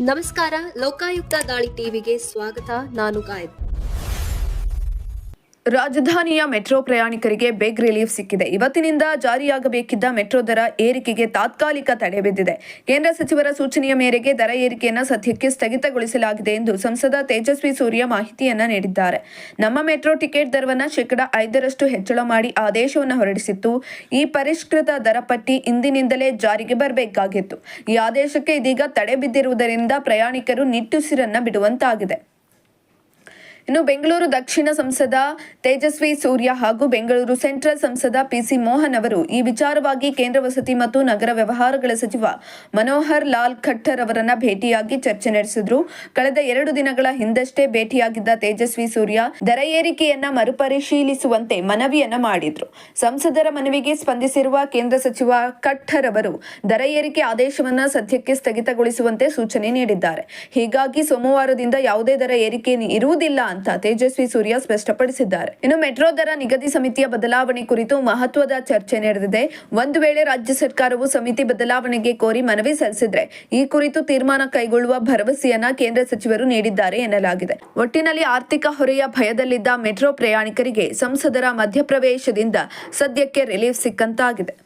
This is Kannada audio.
ನಮಸ್ಕಾರ, ಲೋಕಾಯುಕ್ತ ದಾಳಿ ಟಿವಿಗೆ ಸ್ವಾಗತ. ನಾನು ಗಾಯತ್. ರಾಜಧಾನಿಯ ಮೆಟ್ರೋ ಪ್ರಯಾಣಿಕರಿಗೆ ಬಿಗ್ ರಿಲೀಫ್ ಸಿಕ್ಕಿದೆ. ಇವತ್ತಿನಿಂದ ಜಾರಿಯಾಗಬೇಕಿದ್ದ ಮೆಟ್ರೋ ದರ ಏರಿಕೆಗೆ ತಾತ್ಕಾಲಿಕ ತಡೆ ಬಿದ್ದಿದೆ. ಕೇಂದ್ರ ಸಚಿವರ ಸೂಚನೆಯ ಮೇರೆಗೆ ದರ ಏರಿಕೆಯನ್ನು ಸದ್ಯಕ್ಕೆ ಸ್ಥಗಿತಗೊಳಿಸಲಾಗಿದೆ ಎಂದು ಸಂಸದ ತೇಜಸ್ವಿ ಸೂರ್ಯ ಮಾಹಿತಿಯನ್ನ ನೀಡಿದ್ದಾರೆ. ನಮ್ಮ ಮೆಟ್ರೋ ಟಿಕೆಟ್ ದರವನ್ನು ಶೇಕಡಾ 5% ಹೆಚ್ಚಳ ಮಾಡಿ ಆದೇಶವನ್ನು ಹೊರಡಿಸಿತ್ತು. ಈ ಪರಿಷ್ಕೃತ ದರ ಪಟ್ಟಿ ಇಂದಿನಿಂದಲೇ ಜಾರಿಗೆ ಬರಬೇಕಾಗಿತ್ತು. ಈ ಆದೇಶಕ್ಕೆ ಇದೀಗ ತಡೆ ಬಿದ್ದಿರುವುದರಿಂದ ಪ್ರಯಾಣಿಕರು ನಿಟ್ಟುಸಿರನ್ನ ಬಿಡುವಂತಾಗಿದೆ. ಇನ್ನು ಬೆಂಗಳೂರು ದಕ್ಷಿಣ ಸಂಸದ ತೇಜಸ್ವಿ ಸೂರ್ಯ ಹಾಗೂ ಬೆಂಗಳೂರು ಸೆಂಟ್ರಲ್ ಸಂಸದ ಪಿಸಿ ಮೋಹನ್ ಅವರು ಈ ವಿಚಾರವಾಗಿ ಕೇಂದ್ರ ವಸತಿ ಮತ್ತು ನಗರ ವ್ಯವಹಾರಗಳ ಸಚಿವ ಮನೋಹರ್ ಲಾಲ್ ಖಟ್ಟರ್ ಅವರನ್ನ ಭೇಟಿಯಾಗಿ ಚರ್ಚೆ ನಡೆಸಿದ್ರು. ಕಳೆದ 2 ದಿನಗಳ ಹಿಂದಷ್ಟೇ ಭೇಟಿಯಾಗಿದ್ದ ತೇಜಸ್ವಿ ಸೂರ್ಯ ದರ ಏರಿಕೆಯನ್ನ ಮರುಪರಿಶೀಲಿಸುವಂತೆ ಮನವಿಯನ್ನ ಮಾಡಿದ್ರು. ಸಂಸದರ ಮನವಿಗೆ ಸ್ಪಂದಿಸಿರುವ ಕೇಂದ್ರ ಸಚಿವ ಖಟ್ಟರ್ ಅವರು ದರ ಏರಿಕೆ ಆದೇಶವನ್ನ ಸದ್ಯಕ್ಕೆ ಸ್ಥಗಿತಗೊಳಿಸುವಂತೆ ಸೂಚನೆ ನೀಡಿದ್ದಾರೆ. ಹೀಗಾಗಿ ಸೋಮವಾರದಿಂದ ಯಾವುದೇ ದರ ಏರಿಕೆ ಇರುವುದಿಲ್ಲ ಅಂತ ತೇಜಸ್ವಿ ಸೂರ್ಯ ಸ್ಪಷ್ಟಪಡಿಸಿದ್ದಾರೆ. ಇನ್ನು ಮೆಟ್ರೋ ದರ ನಿಗದಿ ಸಮಿತಿಯ ಬದಲಾವಣೆ ಕುರಿತು ಮಹತ್ವದ ಚರ್ಚೆ ನಡೆದಿದೆ. ಒಂದು ವೇಳೆ ರಾಜ್ಯ ಸರ್ಕಾರವು ಸಮಿತಿ ಬದಲಾವಣೆಗೆ ಕೋರಿ ಮನವಿ ಸಲ್ಲಿಸಿದ್ರೆ ಈ ಕುರಿತು ತೀರ್ಮಾನ ಕೈಗೊಳ್ಳುವ ಭರವಸೆಯನ್ನ ಕೇಂದ್ರ ಸಚಿವರು ನೀಡಿದ್ದಾರೆ ಎನ್ನಲಾಗಿದೆ. ಒಟ್ಟಿನಲ್ಲಿ ಆರ್ಥಿಕ ಹೊರೆಯ ಭಯದಲ್ಲಿದ್ದ ಮೆಟ್ರೋ ಪ್ರಯಾಣಿಕರಿಗೆ ಸಂಸದರ ಮಧ್ಯಪ್ರವೇಶದಿಂದ ಸದ್ಯಕ್ಕೆ ರಿಲೀಫ್ ಸಿಕ್ಕಂತಾಗಿದೆ.